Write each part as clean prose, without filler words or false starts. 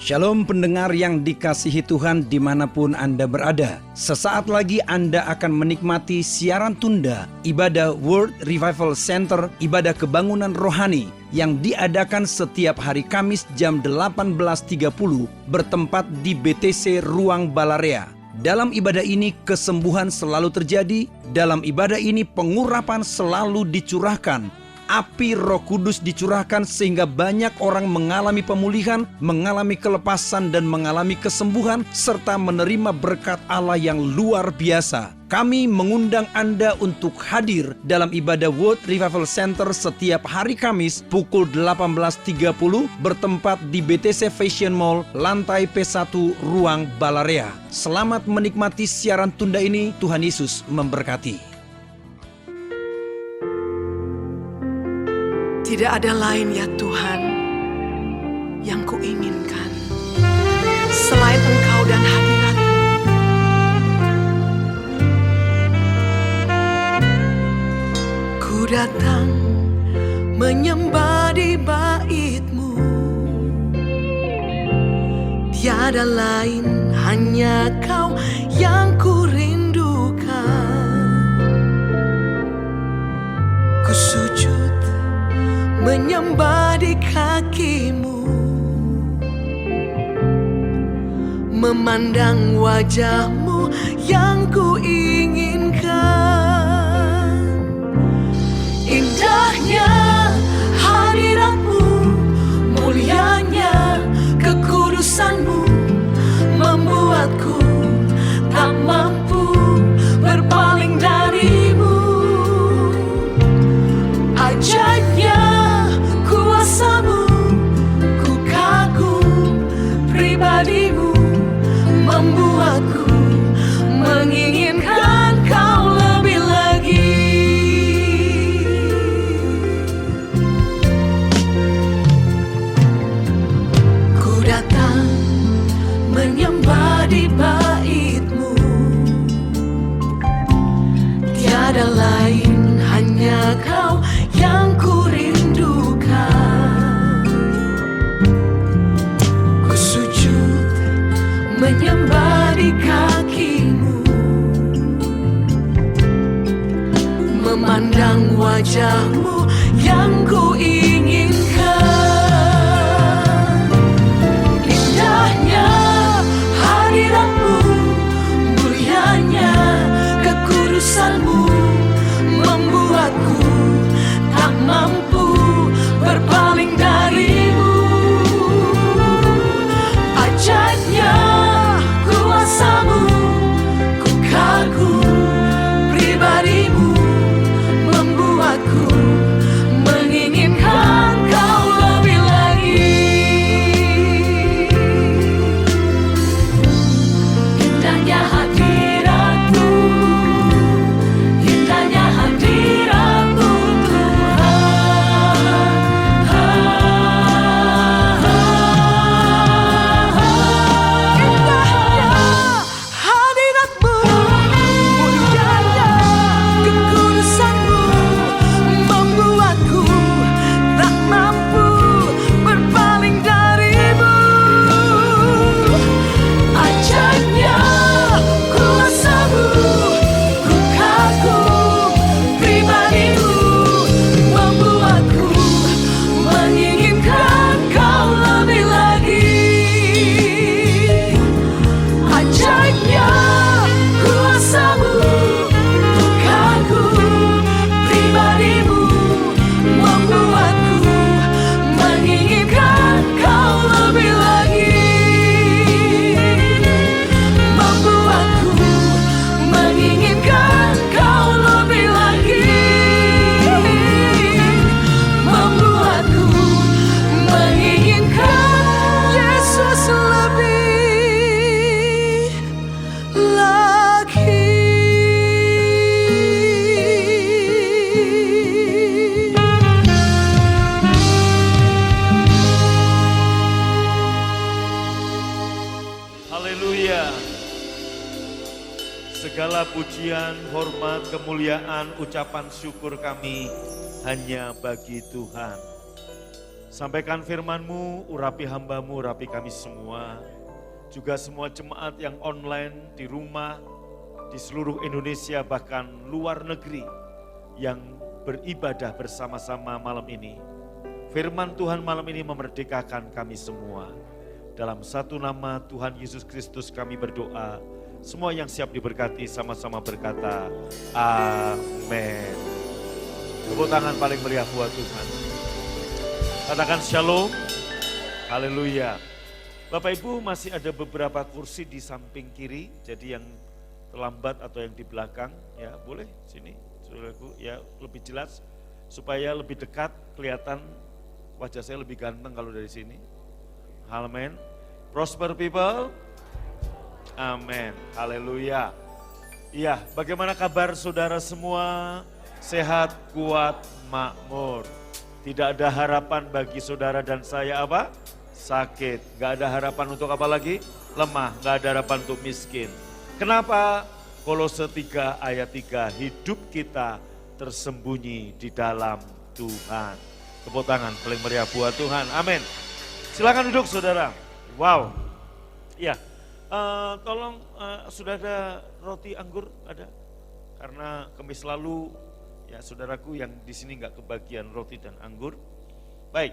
Shalom pendengar yang dikasihi Tuhan dimanapun Anda berada. Sesaat lagi Anda akan menikmati siaran tunda ibadah World Revival Center, ibadah kebangunan rohani yang diadakan setiap hari Kamis jam 18.30 bertempat di BTC Ruang Balarea. Dalam ibadah ini kesembuhan selalu terjadi, dalam ibadah ini pengurapan selalu dicurahkan. Api Roh Kudus dicurahkan sehingga banyak orang mengalami pemulihan, mengalami kelepasan dan mengalami kesembuhan serta menerima berkat Allah yang luar biasa. Kami mengundang Anda untuk hadir dalam ibadah World Revival Center setiap hari Kamis pukul 18.30 bertempat di BTC Fashion Mall, lantai P1 Ruang Balarea. Selamat menikmati siaran tunda ini. Tuhan Yesus memberkati. Tidak ada lain ya Tuhan yang kuinginkan selain Engkau dan hadirat-Mu. Ku datang menyembah di bait-Mu. Tiada lain, hanya Kau yang ku rindukan. Ku sujud menyembah di kaki-Mu, memandang wajah-Mu yang ku inginkan. Indahnya hadirat-Mu, mulianya kekudusan-Mu, membuatku tak mampu berpaling dari-Mu. Ajaibnya kuasa-Mu, ku kagum pribadi-Mu, membuatku menginginkan Kau lebih lagi. Ku datang menyembah di bait-Mu. Tiada lain, hanya Kau yang ku rindukan. Ku sujud menyembah di kaki-Mu, memandang wajah-Mu yang ku inginkan. Indahnya hadirat-Mu, mulianya kekudusan-Mu, membuatku tak mampu berpaling dari-Mu. Ajaibnya kuasa-Mu, ku kagum pribadi-Mu, membuatku menginginkan Kau lebih lagi. Indahnya hadirat-Mu, indahnya hadirat-Mu Tuhan. Indahnya hadirat-Mu, mulianya kekudusan-Mu, membuatku tak mampu berpaling dari-Mu. Ajaibnya kuasa-Mu, ku kagum pribadi-Mu, membuatku menginginkan Kau lebih lagi. Ajaibnya kuasa-Mu, ku kagum pribadi-Mu, membuatku menginginkan Kau lebih lagi. Membuatku menginginkan Kau lebih lagi. Membuatku menginginkan Yesus lebih lagi. Haleluya. Segala pujian, hormat, kemuliaan, ucapan syukur kami hanya bagi Tuhan. Sampaikan firman-Mu, urapi hamba-Mu, urapi kami semua. Juga semua jemaat yang online di rumah, di seluruh Indonesia bahkan luar negeri yang beribadah bersama-sama malam ini. Firman Tuhan malam ini memerdekakan kami semua. Dalam satu nama Tuhan Yesus Kristus kami berdoa. Semua yang siap diberkati sama-sama berkata, amin. Tepuk tangan paling meriah buat Tuhan. Katakan shalom, haleluya. Bapak Ibu, masih ada beberapa kursi di samping kiri, jadi yang terlambat atau yang di belakang, ya boleh sini, saudaraku, ya lebih jelas, supaya lebih dekat, kelihatan wajah saya lebih ganteng kalau dari sini. Amin. Prosper people, amin, haleluya. Iya, bagaimana kabar saudara semua? Sehat, kuat, makmur. Tidak ada harapan bagi saudara dan saya apa? Sakit. Gak ada harapan untuk apa lagi? Lemah. Gak ada harapan untuk miskin. Kenapa? Kolose 3 ayat 3. Hidup kita tersembunyi di dalam Tuhan. Tepuk tangan paling meriah buat Tuhan. Amin. Silakan duduk saudara. Wow. Ya. Tolong sudah ada roti anggur? Ada? Karena Kamis lalu ya saudaraku yang di sini nggak kebagian roti dan anggur. Baik,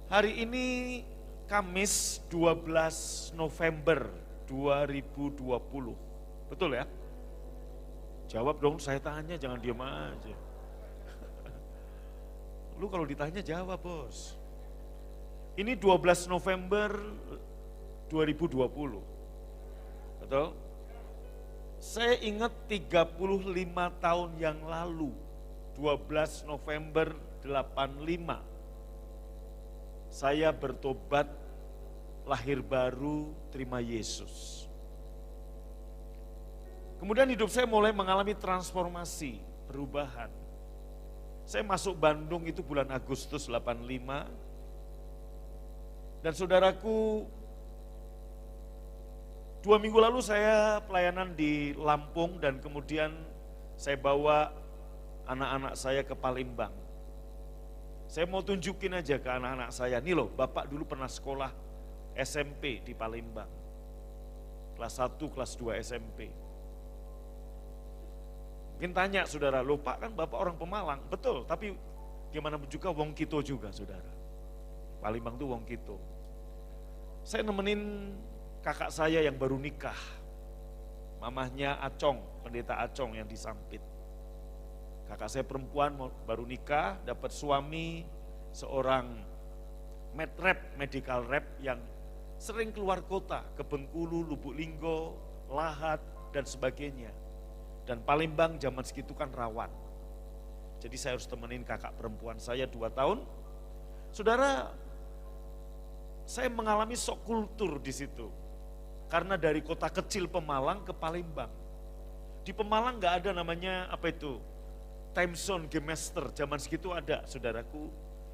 hari ini Kamis 12 November 2020, betul ya? Jawab dong, saya tanya jangan diam aja. Lu kalau ditanya jawab bos. Ini 12 November 2020, betul? Saya ingat 35 tahun yang lalu, 12 November 85, saya bertobat, lahir baru, terima Yesus. Kemudian hidup saya mulai mengalami transformasi, perubahan. Saya masuk Bandung itu bulan Agustus 85, dan saudaraku, 2 minggu lalu saya pelayanan di Lampung dan kemudian saya bawa anak-anak saya ke Palembang. Saya mau tunjukin aja ke anak-anak saya, nih loh Bapak dulu pernah sekolah SMP di Palembang. Kelas 1, kelas 2 SMP. Mungkin tanya saudara, loh Pak kan Bapak orang Pemalang, betul, tapi gimana juga Wong Kito juga saudara. Palembang tuh Wong Kito. Saya nemenin kakak saya yang baru nikah, mamahnya Acong, pendeta Acong yang di Sampit. Kakak saya perempuan baru nikah, dapat suami seorang medical rep yang sering keluar kota, ke Bengkulu, Lubuk Linggo, Lahat, dan sebagainya. Dan Palembang zaman segitu kan rawan. Jadi saya harus temenin kakak perempuan saya 2 tahun. Saudara, saya mengalami shock kultur di situ. Karena dari kota kecil Pemalang ke Palembang. Di Pemalang gak ada namanya apa itu, time zone game master, zaman segitu ada saudaraku.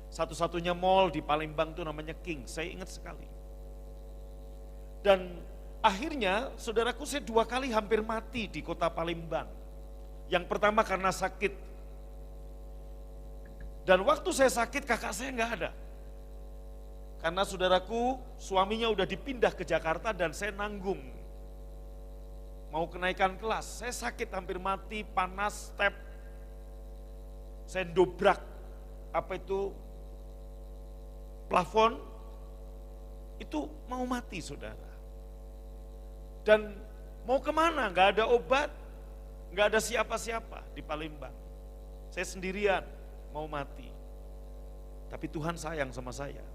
Satu-satunya mall di Palembang itu namanya King, saya ingat sekali. Dan akhirnya saudaraku saya 2 kali hampir mati di kota Palembang. Yang pertama karena sakit. Dan waktu saya sakit kakak saya gak ada. Karena saudaraku, suaminya udah dipindah ke Jakarta dan saya nanggung. Mau kenaikan kelas, saya sakit hampir mati, panas, step. Saya dobrak, apa itu, plafon, itu mau mati saudara. Dan mau kemana, gak ada obat, gak ada siapa-siapa di Palembang. Saya sendirian, mau mati. Tapi Tuhan sayang sama saya.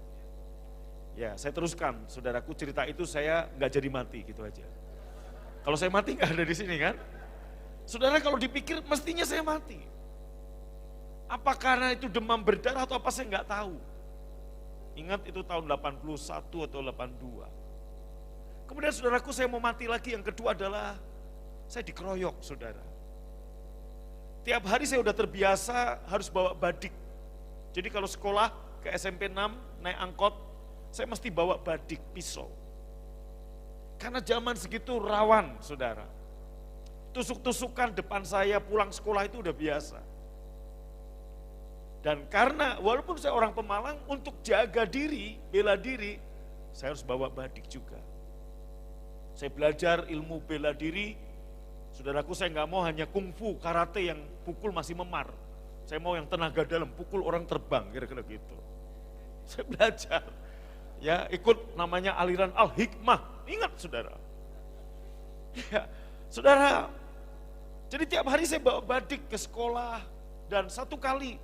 Ya, saya teruskan, saudaraku, cerita itu saya nggak jadi mati gitu aja. Kalau saya mati nggak ada di sini kan? Saudara kalau dipikir mestinya saya mati. Apa karena itu demam berdarah atau apa saya nggak tahu. Ingat itu tahun 81 atau 82. Kemudian saudaraku saya mau mati lagi, yang kedua adalah saya dikeroyok saudara. Tiap hari saya udah terbiasa harus bawa badik. Jadi kalau sekolah ke SMP 6 naik angkot, saya mesti bawa badik pisau. Karena zaman segitu rawan saudara. Tusuk-tusukan depan saya pulang sekolah itu udah biasa. Dan karena walaupun saya orang pemalang, untuk jaga diri, bela diri, saya harus bawa badik juga. Saya belajar ilmu bela diri. Saudaraku, saya nggak mau hanya kungfu, karate yang pukul masih memar. Saya mau yang tenaga dalam, pukul orang terbang, kira-kira gitu. Saya belajar, ya ikut namanya aliran Al-Hikmah. Ingat saudara. Ya, saudara, jadi tiap hari saya bawa badik ke sekolah. Dan satu kali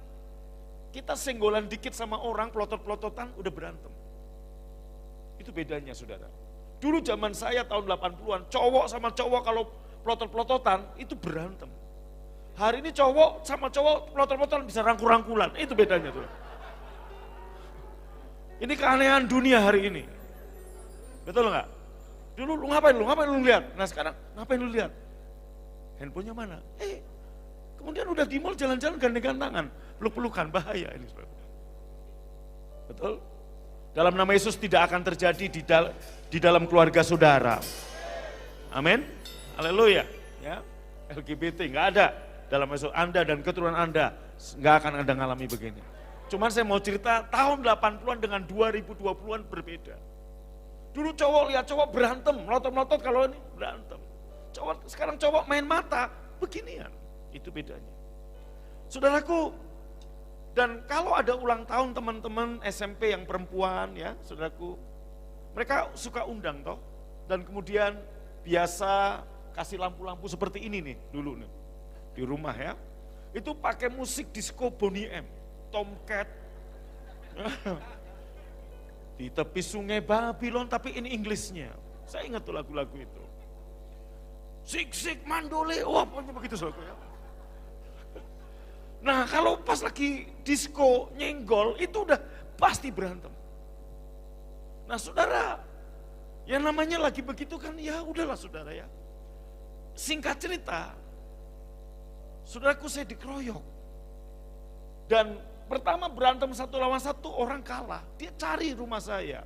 kita senggolan dikit sama orang, pelotot-pelototan, udah berantem. Itu bedanya saudara. Dulu zaman saya tahun 80-an, cowok sama cowok kalau pelotot-pelototan itu berantem. Hari ini cowok sama cowok pelotot-pelototan bisa rangkul-rangkulan, itu bedanya tuh. Ini keanehan dunia hari ini. Betul nggak? Dulu lu ngapain lu lihat? Nah sekarang ngapain lu lihat? Handphonenya mana? Kemudian udah di mall jalan-jalan gandengan tangan, peluk-pelukan, bahaya ini. Betul? Dalam nama Yesus tidak akan terjadi di dalam keluarga saudara. Amin. Haleluya. Ya. LGBT nggak ada dalam Yesus. Anda dan keturunan Anda nggak akan ada ngalami begini. Cuman saya mau cerita tahun 80-an dengan 2020-an berbeda. Dulu cowok lihat cowok berantem, melotot-melotot, kalau ini berantem. Sekarang cowok main mata, beginian. Itu bedanya. Saudaraku, dan kalau ada ulang tahun teman-teman SMP yang perempuan ya, saudaraku, mereka suka undang toh. Dan kemudian biasa kasih lampu-lampu seperti ini nih dulu nih di rumah ya. Itu pakai musik disco Boney M, Tomcat. Di tepi sungai Babylon, tapi ini Inggrisnya. Saya ingat tuh lagu-lagu itu. Sik-sik mandole, wah pokoknya begitu saudaraku ya. Nah kalau pas lagi disco nyenggol itu udah pasti berantem. Nah saudara, yang namanya lagi begitu kan ya udahlah saudara ya. Singkat cerita, saudaraku saya dikeroyok. Dan pertama berantem satu lawan satu, orang kalah. Dia cari rumah saya.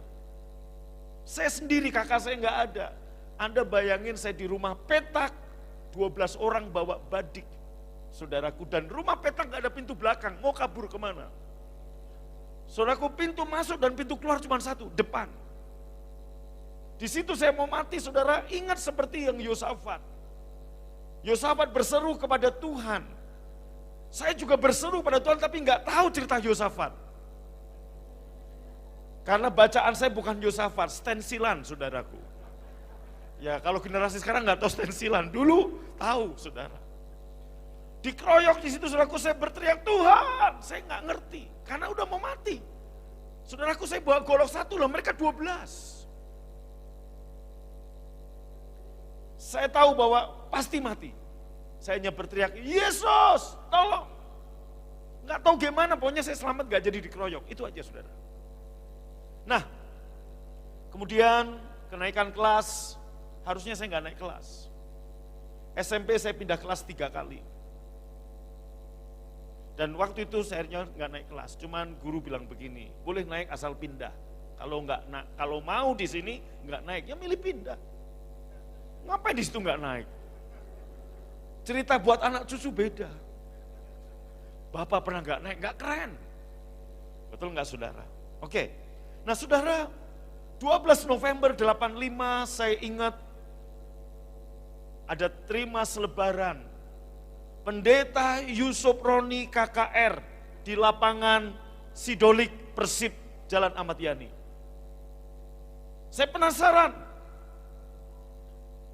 Saya sendiri, kakak saya nggak ada. Anda bayangin saya di rumah petak, 12 orang bawa badik. Saudaraku, dan rumah petak nggak ada pintu belakang, mau kabur kemana? Saudaraku, pintu masuk dan pintu keluar cuma satu, depan. Di situ saya mau mati, saudara, ingat seperti yang Yosafat. Yosafat berseru kepada Tuhan. Saya juga berseru pada Tuhan tapi nggak tahu cerita Yosafat. Karena bacaan saya bukan Yosafat, stensilan saudaraku. Ya kalau generasi sekarang nggak tahu stensilan, dulu tahu saudara. Dikeroyok di situ saudaraku, saya berteriak Tuhan, saya nggak ngerti karena udah mau mati. Saudaraku, saya bawa golok satu loh, mereka 12. Saya tahu bahwa pasti mati. Saya hanya berteriak, Yesus, tolong. Nggak tahu gimana, pokoknya saya selamat gak jadi dikeroyok. Itu aja saudara. Nah, kemudian kenaikan kelas, harusnya saya nggak naik kelas. SMP saya pindah kelas 3 kali. Dan waktu itu saya nggak naik kelas, cuman guru bilang begini, boleh naik asal pindah. Kalau mau di sini nggak naik, ya milih pindah. Ngapain di situ nggak naik? Cerita buat anak cucu beda. Bapak pernah nggak naik, nggak keren. Betul nggak saudara? Oke. Nah saudara, 12 November 85 saya ingat ada terima selebaran. Pendeta Yusuf Roni KKR di lapangan Sidolik Persib Jalan Ahmad Yani. Saya penasaran.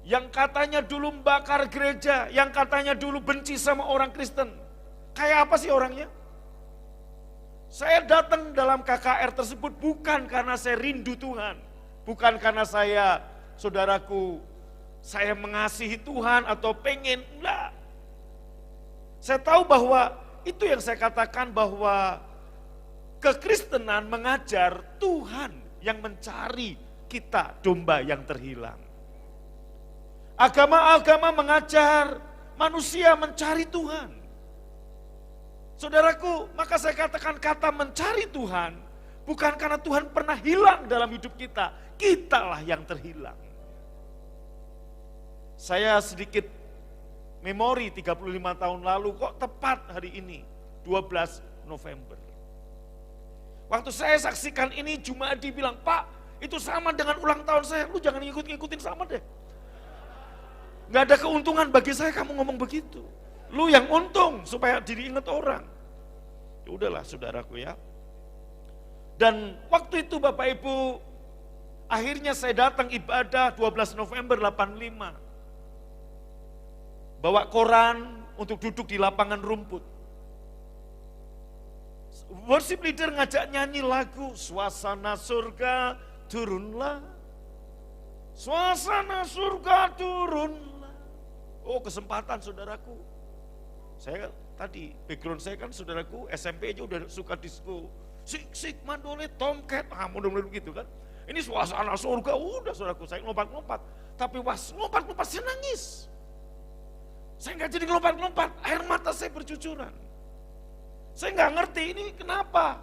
Yang katanya dulu membakar gereja, yang katanya dulu benci sama orang Kristen. Kayak apa sih orangnya? Saya datang dalam KKR tersebut bukan karena saya rindu Tuhan. Bukan karena saya, saudaraku, saya mengasihi Tuhan atau pengen, enggak. Saya tahu bahwa itu yang saya katakan bahwa kekristenan mengajar Tuhan yang mencari kita domba yang terhilang. Agama-agama mengajar manusia mencari Tuhan. Saudaraku, maka saya katakan kata mencari Tuhan bukan karena Tuhan pernah hilang dalam hidup kita, kitalah yang terhilang. Saya sedikit memori 35 tahun lalu, kok tepat hari ini 12 November. Waktu saya saksikan ini, Jumadi bilang, Pak, itu sama dengan ulang tahun saya, lu jangan ngikutin sama deh. Gak ada keuntungan bagi saya kamu ngomong begitu. Lu yang untung supaya diri ingat orang. Ya udahlah saudaraku ya. Dan waktu itu Bapak Ibu, akhirnya saya datang ibadah 12 November 85. Bawa koran untuk duduk di lapangan rumput. Worship leader ngajak nyanyi lagu Suasana Surga Turunlah. Suasana surga turunlah. Oh, kesempatan saudaraku. Saya tadi, background saya kan saudaraku SMP aja udah suka disco. Sik, mandole, tomcat, model-model gitu kan. Ini suasana surga, udah saudaraku, saya lompat-lompat. Tapi pas lompat-lompat saya nangis. Saya nggak jadi lompat-lompat, air mata saya bercucuran. Saya nggak ngerti ini kenapa.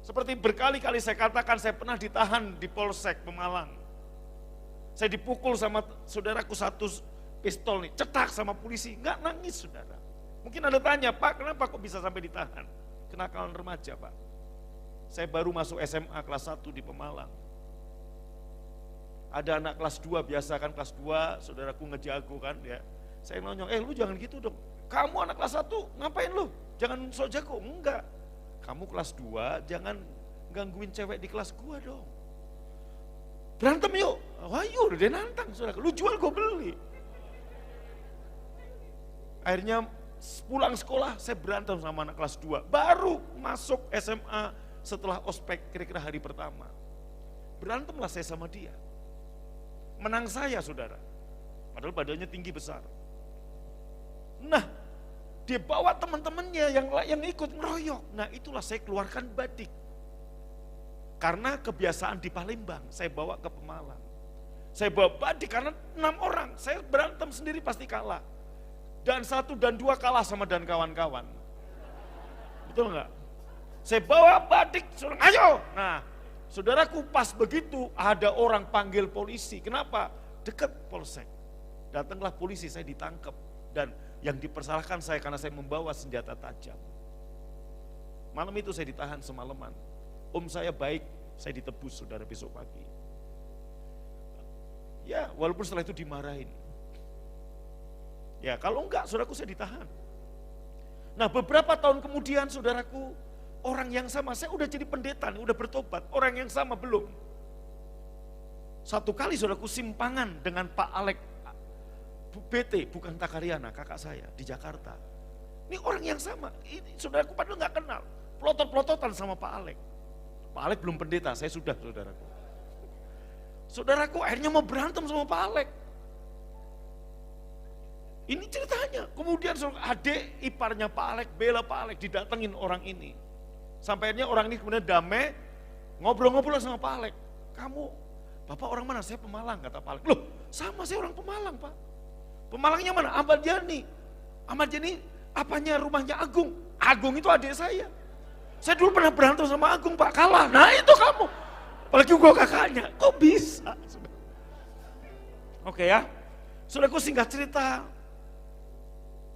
Seperti berkali-kali saya katakan, saya pernah ditahan di Polsek Pemalang. Saya dipukul sama saudaraku satu pistol nih, cetak sama polisi, nggak nangis saudara. Mungkin ada tanya, Pak kenapa kok bisa sampai ditahan? Kenakalan remaja Pak. Saya baru masuk SMA kelas 1 di Pemalang. Ada anak kelas 2, biasa kan kelas 2, saudaraku ngejago kan ya. Saya nonyong, lu jangan gitu dong. Kamu anak kelas 1, ngapain lu? Jangan sok jago. Enggak. Kamu kelas 2, jangan gangguin cewek di kelas gua dong. Berantem yuk. Wah yuk, dia nantang saudara. Lu jual gue beli. Akhirnya pulang sekolah saya berantem sama anak kelas 2. Baru masuk SMA setelah ospek kira-kira hari pertama. Berantemlah saya sama dia. Menang saya saudara. Padahal badannya tinggi besar. Nah, dia bawa teman-temannya yang ikut ngeroyok. Nah, itulah saya keluarkan badik. Karena kebiasaan di Palembang, saya bawa ke Pemalang. Saya bawa badik karena 6 orang, saya berantem sendiri pasti kalah. Dan 1 dan 2 kalah sama dan kawan-kawan. Betul enggak? Saya bawa badik, suruh ayo. Nah, saudaraku pas begitu ada orang panggil polisi. Kenapa? Dekat polsek. Datanglah polisi, saya ditangkap. Dan yang dipersalahkan saya karena saya membawa senjata tajam. Malam itu saya ditahan semalaman. Om saya baik, saya ditebus saudara besok pagi. Ya, walaupun setelah itu dimarahin. Ya, kalau enggak, saudaraku saya ditahan. Nah, beberapa tahun kemudian, saudaraku, orang yang sama, saya udah jadi pendeta, udah bertobat. Orang yang sama belum. Satu kali, saudaraku, simpangan dengan Pak Alek BT, bukan Takariana, kakak saya di Jakarta. Ini orang yang sama. Ini, saudaraku, padahal nggak kenal. Pelotot-pelototan sama Pak Alek. Pak Alek belum pendeta, saya sudah saudaraku. Saudaraku akhirnya mau berantem sama Pak Alek. Ini ceritanya. Kemudian adik iparnya Pak Alek, bela Pak Alek, didatengin orang ini. Sampai akhirnya orang ini kemudian damai, ngobrol-ngobrol sama Pak Alek. Kamu, Bapak orang mana? Saya Pemalang, kata Pak Alek. Loh, sama saya orang Pemalang Pak. Pemalangnya mana? Ahmad Yani. Ahmad Yani apanya rumahnya Agung. Agung itu adik saya. Saya dulu pernah berantem sama Agung Pak, kalah. Nah itu kamu. Apalagi gua kakaknya, kok bisa? Oke ya, saudaraku singkat cerita.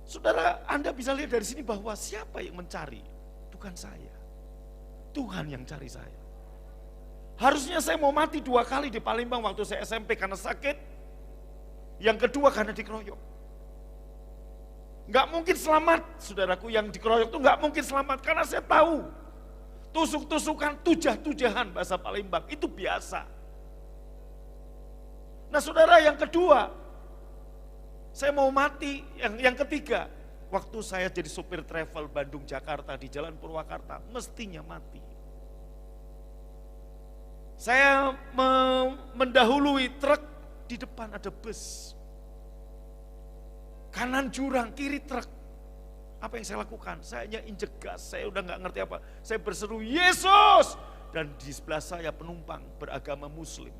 Saudara, Anda bisa lihat dari sini bahwa siapa yang mencari? Bukan saya. Tuhan yang cari saya. Harusnya saya mau mati 2 kali di Palembang waktu saya SMP karena sakit. Yang kedua karena dikeroyok. Nggak mungkin selamat, saudaraku yang dikeroyok itu nggak mungkin selamat. Karena saya tahu, tusuk-tusukan, tujah-tujahan bahasa Palembang, itu biasa. Nah saudara yang kedua, saya mau mati, yang ketiga, waktu saya jadi sopir travel Bandung-Jakarta di Jalan Purwakarta, mestinya mati. Saya mendahului truk, di depan ada bus. Kanan jurang, kiri truk. Apa yang saya lakukan? Saya hanya injek gas, saya udah gak ngerti apa. Saya berseru, Yesus! Dan di sebelah saya penumpang beragama Muslim.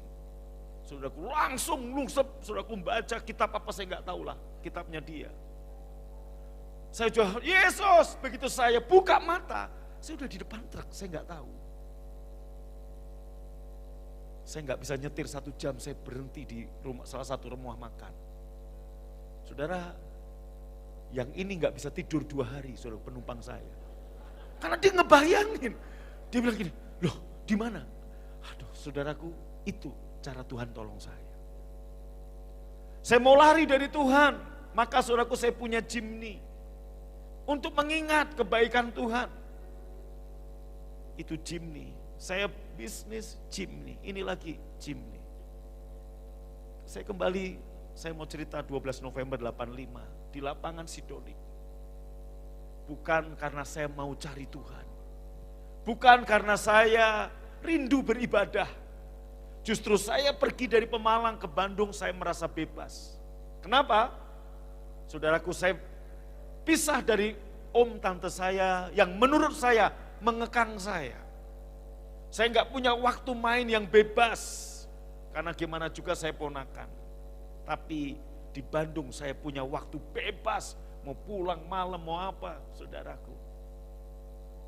Saudaraku langsung lungsep, saudaraku membaca kitab apa saya gak tahu lah. Kitabnya dia. Saya jual, Yesus! Begitu saya buka mata, saya udah di depan truk, saya gak tahu. Saya nggak bisa nyetir 1 jam, saya berhenti di salah satu rumah makan. Saudara, yang ini nggak bisa tidur 2 hari, saudara penumpang saya. Karena dia ngebayangin. Dia bilang gini, loh di mana? Aduh saudaraku, itu cara Tuhan tolong saya. Saya mau lari dari Tuhan, maka saudaraku saya punya Jimny. Untuk mengingat kebaikan Tuhan. Itu Jimny. Saya bisnis Jimny, ini lagi Jimny. Saya kembali, saya mau cerita 12 November 85 di lapangan Sidonik. Bukan karena saya mau cari Tuhan. Bukan karena saya rindu beribadah. Justru saya pergi dari Pemalang ke Bandung, saya merasa bebas. Kenapa? Saudaraku, saya pisah dari om tante saya yang menurut saya mengekang saya. Saya nggak punya waktu main yang bebas. Karena gimana juga saya ponakan. Tapi di Bandung saya punya waktu bebas. Mau pulang malam, mau apa, saudaraku.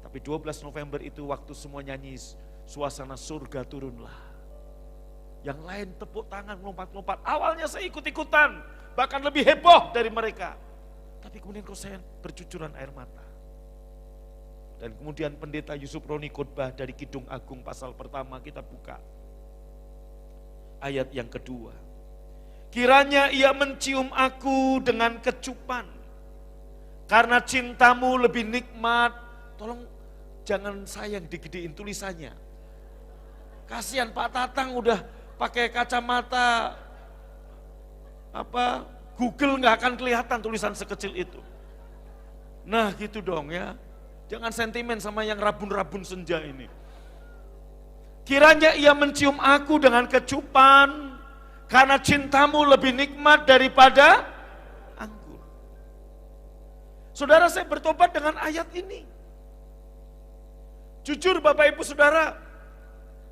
Tapi 12 November itu waktu semua nyanyi suasana surga turunlah. Yang lain tepuk tangan, lompat-lompat. Awalnya saya ikut-ikutan, bahkan lebih heboh dari mereka. Tapi kemudian kok saya bercucuran air mata. Dan kemudian pendeta Yusuf Roni khotbah dari Kidung Agung pasal pertama, kita buka. Ayat yang kedua. Kiranya ia mencium aku dengan kecupan. Karena cintamu lebih nikmat. Tolong jangan saya yang digedein tulisannya. Kasihan Pak Tatang udah pakai kacamata Google nggak akan kelihatan tulisan sekecil itu. Nah gitu dong ya. Jangan sentimen sama yang rabun-rabun senja ini. Kiranya ia mencium aku dengan kecupan, karena cintamu lebih nikmat daripada anggur. Saudara, saya bertobat dengan ayat ini. Jujur Bapak Ibu Saudara,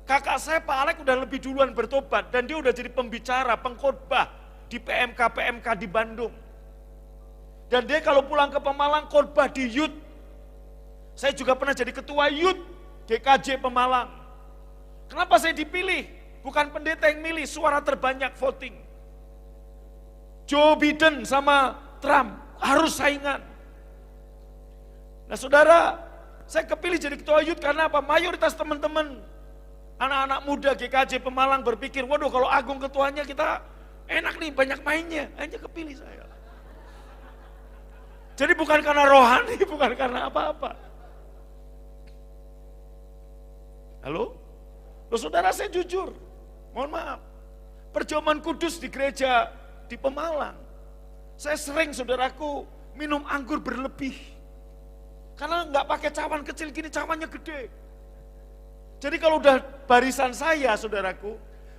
kakak saya Pak Alek udah lebih duluan bertobat dan dia udah jadi pembicara, pengkhotbah di PMK di Bandung. Dan dia kalau pulang ke Pemalang khotbah di youth. Saya juga pernah jadi ketua youth GKJ Pemalang. Kenapa saya dipilih? Bukan pendeta yang milih, suara terbanyak voting. Joe Biden sama Trump harus saingan. Nah saudara, saya kepilih jadi ketua youth karena apa? Mayoritas teman-teman anak-anak muda GKJ Pemalang berpikir, waduh kalau Agung ketuanya kita enak nih, banyak mainnya. Hanya kepilih saya. Jadi bukan karena rohani, bukan karena apa-apa. Halo? Loh saudara, saya jujur, mohon maaf. Perjamuan kudus di gereja di Pemalang, saya sering saudaraku minum anggur berlebih. Karena nggak pakai cawan kecil gini, cawannya gede. Jadi kalau udah barisan saya saudaraku,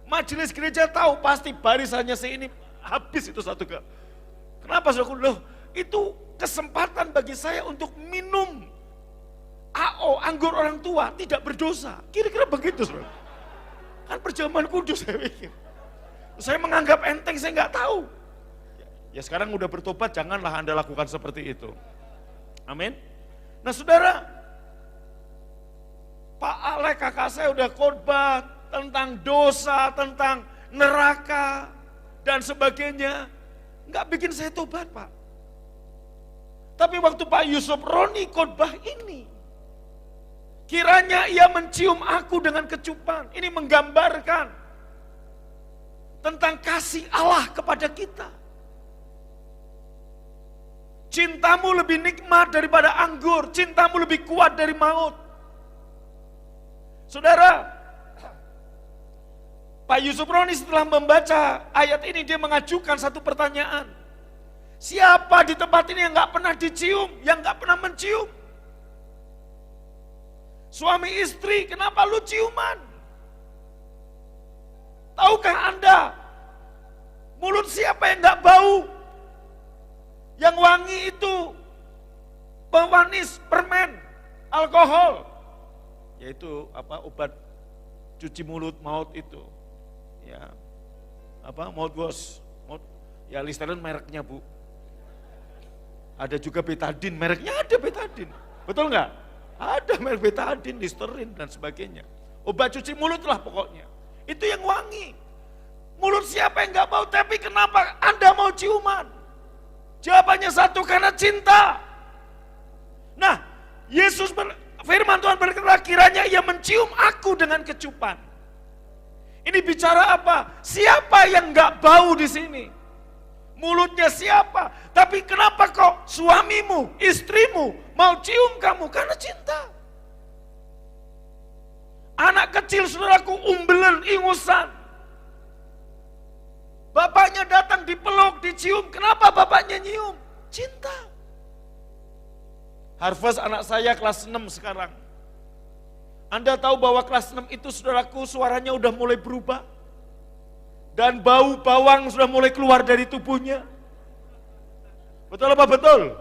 majelis gereja tahu pasti barisannya ini habis itu satu ke. Kenapa saudaraku? Loh itu kesempatan bagi saya untuk minum AO, anggur orang tua, tidak berdosa. Kira-kira begitu saudara. Kan perjamuan kudus saya pikir. Saya menganggap enteng, saya nggak tahu. Ya sekarang udah bertobat, janganlah Anda lakukan seperti itu. Amin. Nah saudara, Pak Alek kakak saya udah khotbah tentang dosa, tentang neraka, dan sebagainya. Nggak bikin saya tobat Pak. Tapi waktu Pak Yusuf Roni khotbah ini, kiranya ia mencium aku dengan kecupan. Ini menggambarkan tentang kasih Allah kepada kita. Cintamu lebih nikmat daripada anggur, cintamu lebih kuat dari maut. Saudara, Pak Yusuf Roni setelah membaca ayat ini, dia mengajukan satu pertanyaan. Siapa di tempat ini yang gak pernah dicium, yang gak pernah mencium? Suami istri, kenapa lu ciuman? Tahukah Anda, mulut siapa yang gak bau? Yang wangi itu pemanis, permen, alkohol. Yaitu obat cuci mulut maut itu. Ya. Mouthwash. Ya Listerine mereknya Bu. Ada juga betadine, mereknya ada betadine. Betul nggak? Ada merek betadine, Listerine dan sebagainya. Obat cuci mulut lah pokoknya. Itu yang wangi. Mulut siapa yang nggak bau? Tapi kenapa Anda mau ciuman? Jawabannya satu, karena cinta. Nah, Yesus Firman Tuhan berkata, kiranya ia mencium aku dengan kecupan. Ini bicara apa? Siapa yang gak bau di sini? Mulutnya siapa? Tapi kenapa kok suamimu, istrimu mau cium kamu? Karena cinta. Anak kecil saudaraku umbelen, ingusan. Bapaknya datang dipeluk, dicium. Kenapa bapaknya nyium? Cinta. Harvest anak saya kelas 6 sekarang. Anda tahu bahwa kelas 6 itu saudaraku suaranya udah mulai berubah. Dan bau bawang sudah mulai keluar dari tubuhnya. Betul apa betul?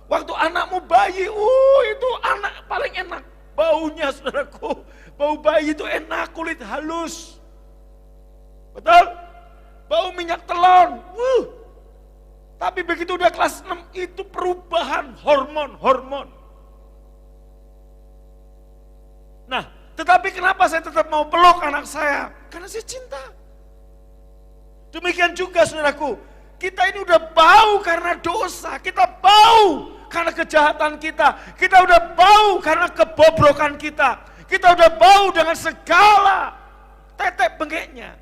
Waktu anakmu bayi, itu anak paling enak. Baunya saudaraku, bau bayi itu enak, kulit halus. Betul? Bau minyak telon. Tapi begitu udah kelas 6 itu perubahan hormon. Nah, tetapi kenapa saya tetap mau peluk anak saya? Karena saya cinta. Demikian juga saudaraku, kita ini udah bau karena dosa, kita bau karena kejahatan kita udah bau karena kebobrokan kita udah bau dengan segala tetek bengeknya.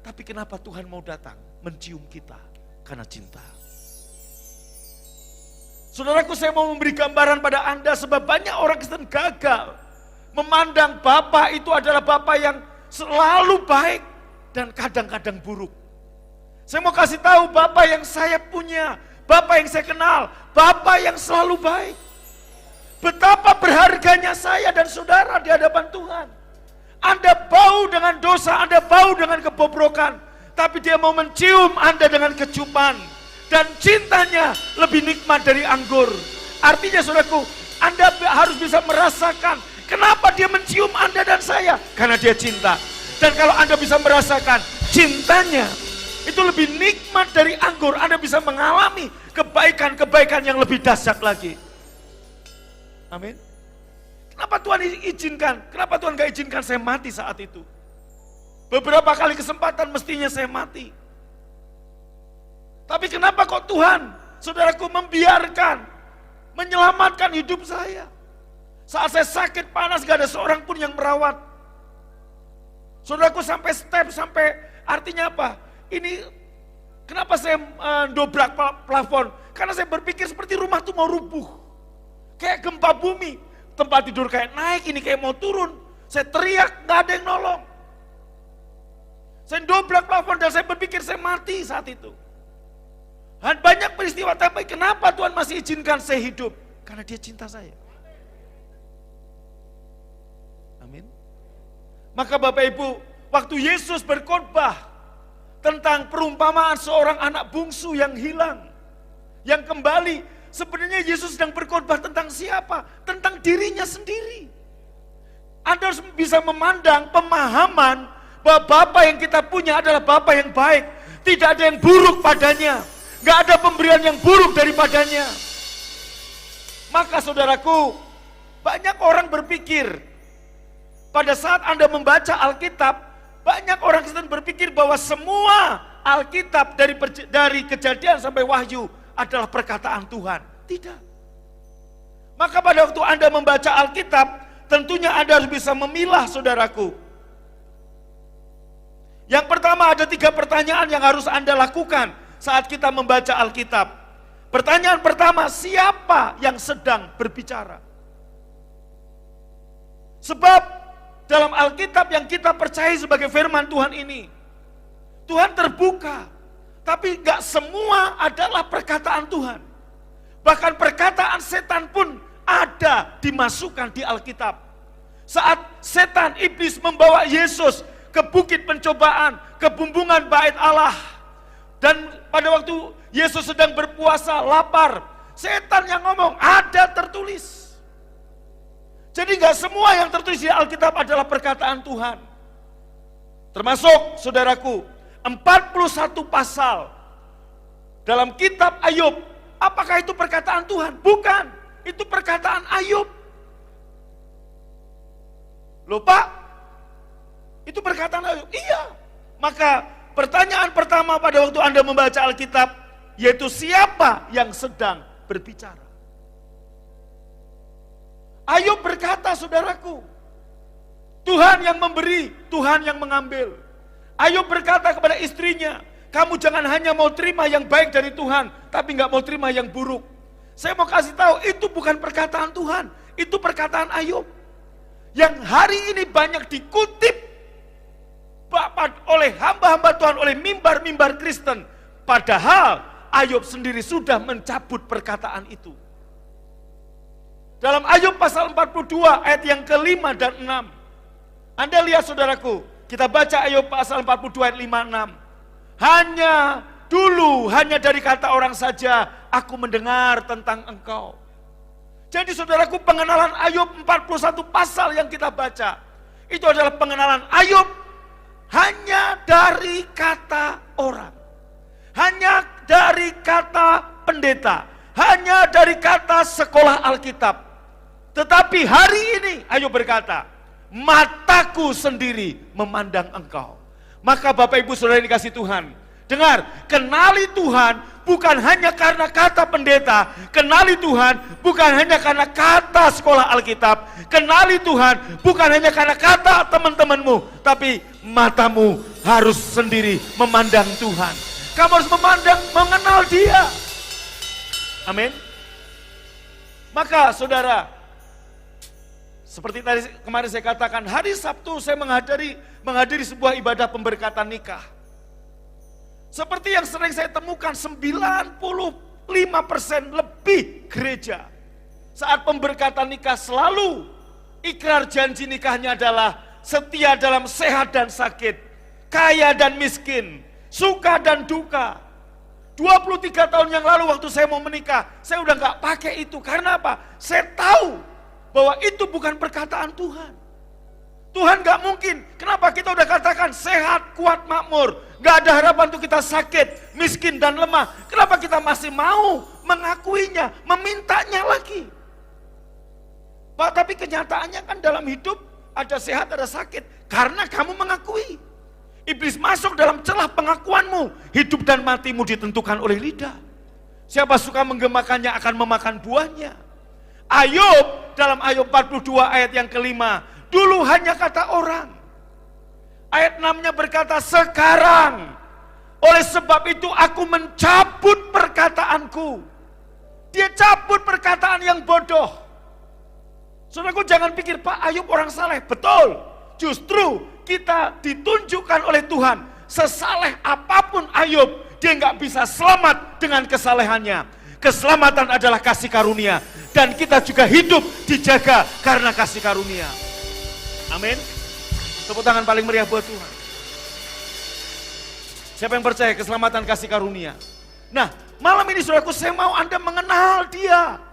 Tapi kenapa Tuhan mau datang mencium kita? Karena cinta. Saudaraku, saya mau memberi gambaran pada Anda sebab banyak orang Kristen gagal memandang Bapa itu adalah Bapa yang selalu baik dan kadang-kadang buruk. Saya mau kasih tahu Bapa yang saya punya, Bapa yang saya kenal, Bapa yang selalu baik. Betapa berharganya saya dan saudara di hadapan Tuhan. Anda bau dengan dosa, Anda bau dengan kebobrokan, tapi Dia mau mencium Anda dengan kecupan. Dan cintanya lebih nikmat dari anggur. Artinya saudaraku, Anda harus bisa merasakan kenapa Dia mencium Anda dan saya. Karena Dia cinta. Dan kalau Anda bisa merasakan cintanya, itu lebih nikmat dari anggur. Anda bisa mengalami kebaikan-kebaikan yang lebih dahsyat lagi. Amin. Kenapa Tuhan izinkan? Kenapa Tuhan gak izinkan saya mati saat itu? Beberapa kali kesempatan mestinya saya mati. Tapi kenapa kok Tuhan, saudaraku, membiarkan, menyelamatkan hidup saya? Saat saya sakit panas gak ada seorang pun yang merawat. Saudaraku, sampai artinya apa? Ini kenapa saya dobrak plafon? Karena saya berpikir seperti rumah itu mau rubuh. Kayak gempa bumi. Tempat tidur kayak naik, ini kayak mau turun. Saya teriak, gak ada yang nolong. Saya dobrak plafon dan saya berpikir saya mati saat itu. Dan banyak peristiwa, tapi kenapa Tuhan masih izinkan saya hidup? Karena Dia cinta saya. Amin. Maka Bapak Ibu, waktu Yesus berkhotbah tentang perumpamaan seorang anak bungsu yang hilang, yang kembali, sebenarnya Yesus sedang berkhotbah tentang siapa? Tentang dirinya sendiri. Anda harus bisa memandang pemahaman bahwa Bapa yang kita punya adalah Bapa yang baik. Tidak ada yang buruk padanya. Gak ada pemberian yang buruk daripadanya. Maka saudaraku, banyak orang berpikir, pada saat Anda membaca Alkitab, banyak orang Kristen berpikir bahwa semua Alkitab dari Kejadian sampai Wahyu adalah perkataan Tuhan. Tidak. Maka pada waktu Anda membaca Alkitab, tentunya Anda harus bisa memilah, saudaraku. Yang pertama, ada 3 pertanyaan yang harus Anda lakukan saat kita membaca Alkitab. Pertanyaan pertama, siapa yang sedang berbicara? Sebab dalam Alkitab yang kita percaya sebagai firman Tuhan ini, Tuhan terbuka, tapi gak semua adalah perkataan Tuhan. Bahkan perkataan setan pun ada dimasukkan di Alkitab. Saat setan, iblis membawa Yesus ke bukit pencobaan, ke bumbungan bait Allah. Dan pada waktu Yesus sedang berpuasa, lapar, setan yang ngomong, ada tertulis. Jadi gak semua yang tertulis di Alkitab adalah perkataan Tuhan. Termasuk, saudaraku, 41 pasal dalam kitab Ayub. Apakah itu perkataan Tuhan? Bukan, itu perkataan Ayub. Loh Pak, itu perkataan Ayub? Iya. Maka pertanyaan pertama pada waktu Anda membaca Alkitab, yaitu siapa yang sedang berbicara? Ayub berkata, saudaraku, Tuhan yang memberi, Tuhan yang mengambil. Ayub berkata kepada istrinya, kamu jangan hanya mau terima yang baik dari Tuhan, tapi gak mau terima yang buruk. Saya mau kasih tahu, itu bukan perkataan Tuhan, itu perkataan Ayub. Yang hari ini banyak dikutip oleh hamba-hamba Tuhan, oleh mimbar-mimbar Kristen. Padahal Ayub sendiri sudah mencabut perkataan itu. Dalam Ayub pasal 42 ayat yang ke-5 dan 6. Anda lihat saudaraku, kita baca Ayub pasal 42 ayat 5-6. Hanya dari kata orang saja aku mendengar tentang engkau. Jadi saudaraku, pengenalan Ayub 41 pasal yang kita baca, itu adalah pengenalan Ayub hanya dari kata orang. Hanya dari kata pendeta. Hanya dari kata sekolah Alkitab. Tetapi hari ini Ayub berkata, mataku sendiri memandang engkau. Maka Bapak Ibu Saudara yang dikasihi Tuhan, dengar, kenali Tuhan bukan hanya karena kata pendeta, kenali Tuhan bukan hanya karena kata sekolah Alkitab, kenali Tuhan bukan hanya karena kata teman-temanmu, tapi matamu harus sendiri memandang Tuhan. Kamu harus memandang, mengenal Dia. Amin. Maka saudara, seperti tadi kemarin saya katakan, hari Sabtu saya menghadiri sebuah ibadah pemberkatan nikah. Seperti yang sering saya temukan, 95% lebih gereja saat pemberkatan nikah selalu ikrar janji nikahnya adalah setia dalam sehat dan sakit, kaya dan miskin, suka dan duka. 23 tahun yang lalu waktu saya mau menikah, saya udah gak pakai itu. Karena apa? Saya tahu bahwa itu bukan perkataan Tuhan. Tuhan gak mungkin. Kenapa kita udah katakan sehat, kuat, makmur, gak ada harapan untuk kita sakit, miskin dan lemah. Kenapa kita masih mau mengakuinya, memintanya lagi? Pak, tapi kenyataannya kan dalam hidup ada sehat, ada sakit. Karena kamu mengakui. Iblis masuk dalam celah pengakuanmu. Hidup dan matimu ditentukan oleh lidah. Siapa suka menggemakannya akan memakan buahnya. Ayub dalam Ayub 42 ayat yang kelima, dulu hanya kata orang. Ayat 6-nya berkata, sekarang oleh sebab itu aku mencabut perkataanku. Dia cabut perkataan yang bodoh. Saudaraku, jangan pikir Pak Ayub orang saleh. Betul, justru kita ditunjukkan oleh Tuhan, sesaleh apapun Ayub, dia nggak bisa selamat dengan kesalehannya. Keselamatan adalah kasih karunia, dan kita juga hidup dijaga karena kasih karunia. Amin. Tepuk tangan paling meriah buat Tuhan. Siapa yang percaya keselamatan kasih karunia? Nah, malam ini saudaraku, saya mau Anda mengenal Dia.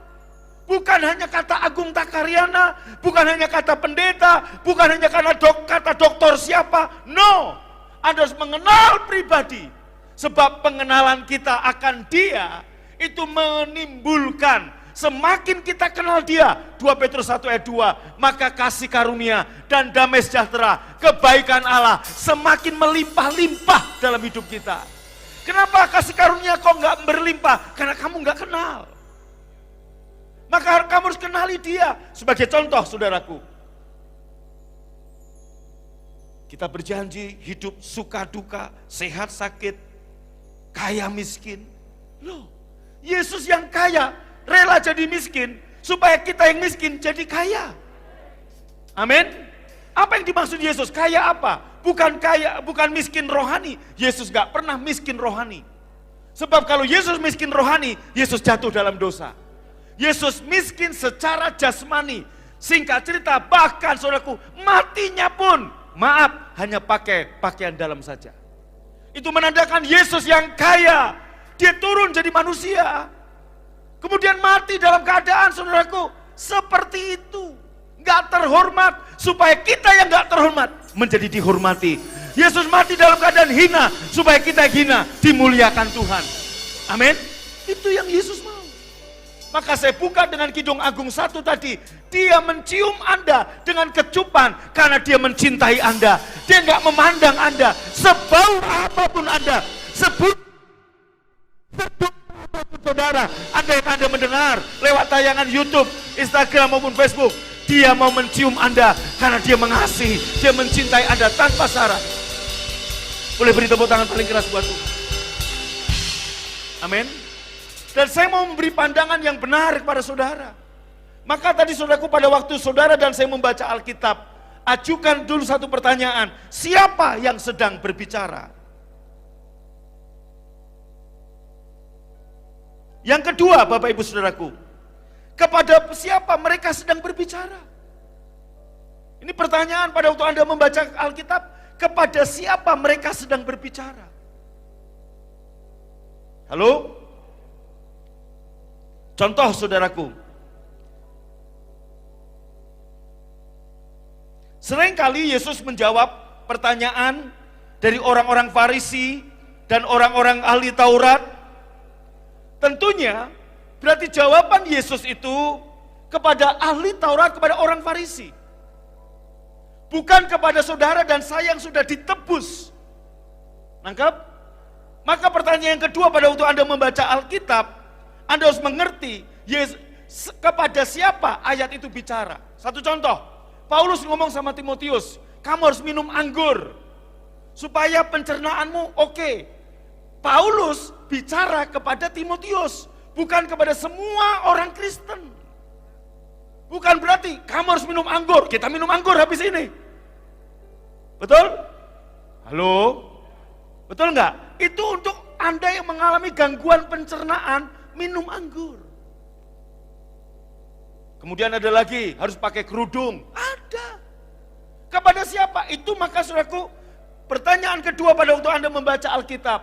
Bukan hanya kata Agung Takaryana, bukan hanya kata pendeta, bukan hanya karena kata dokter siapa. No, Anda harus mengenal pribadi. Sebab pengenalan kita akan Dia itu menimbulkan, semakin kita kenal Dia, 2 Petrus 1 ayat 2, maka kasih karunia dan damai sejahtera, kebaikan Allah semakin melimpah-limpah dalam hidup kita. Kenapa kasih karunia kok nggak berlimpah? Karena kamu nggak kenal. Maka kamu harus kenali Dia. Sebagai contoh saudaraku, kita berjanji hidup suka duka, sehat sakit, kaya miskin. Loh, Yesus yang kaya rela jadi miskin supaya kita yang miskin jadi kaya. Amin. Apa yang dimaksud Yesus? Kaya apa? Bukan miskin rohani. Yesus gak pernah miskin rohani. Sebab kalau Yesus miskin rohani, Yesus jatuh dalam dosa. Yesus miskin secara jasmani. Singkat cerita, bahkan saudaraku, matinya pun, maaf, hanya pakai pakaian dalam saja. Itu menandakan Yesus yang kaya. Dia turun jadi manusia. Kemudian mati dalam keadaan, saudaraku, seperti itu. Gak terhormat, supaya kita yang gak terhormat menjadi dihormati. Yesus mati dalam keadaan hina, supaya kita hina, dimuliakan Tuhan. Amin. Itu yang Yesus mau. Maka saya buka dengan Kidung Agung 1 tadi. Dia mencium Anda dengan kecupan karena Dia mencintai Anda. Dia gak memandang Anda, sebau apapun Anda, sebut apapun saudara, Anda yang Anda mendengar lewat tayangan YouTube, Instagram maupun Facebook. Dia mau mencium Anda karena dia mengasihi, dia mencintai Anda tanpa syarat. Boleh beri tepuk tangan paling keras buat Tuhan. Amin. Dan saya mau memberi pandangan yang benar kepada saudara. Maka tadi saudaraku, pada waktu saudara dan saya membaca Alkitab, ajukan dulu satu pertanyaan. Siapa yang sedang berbicara? Yang kedua, Bapak Ibu Saudaraku, kepada siapa mereka sedang berbicara? Ini pertanyaan pada waktu Anda membaca Alkitab, kepada siapa mereka sedang berbicara? Halo? Contoh saudaraku, seringkali Yesus menjawab pertanyaan dari orang-orang Farisi dan orang-orang ahli Taurat. Tentunya berarti jawaban Yesus itu kepada ahli Taurat, kepada orang Farisi. Bukan kepada saudara dan saya yang sudah ditebus. Nangkap? Maka pertanyaan yang kedua pada waktu Anda membaca Alkitab, Anda harus mengerti kepada siapa ayat itu bicara. Satu contoh, Paulus ngomong sama Timotius, kamu harus minum anggur supaya pencernaanmu oke. Paulus bicara kepada Timotius, bukan kepada semua orang Kristen. Bukan berarti kamu harus minum anggur, kita minum anggur habis ini. Betul? Halo? Betul enggak? Itu untuk Anda yang mengalami gangguan pencernaan, minum anggur. Kemudian ada lagi, harus pakai kerudung. Ada. Kepada siapa? Itu maka saudaraku, pertanyaan kedua pada waktu Anda membaca Alkitab,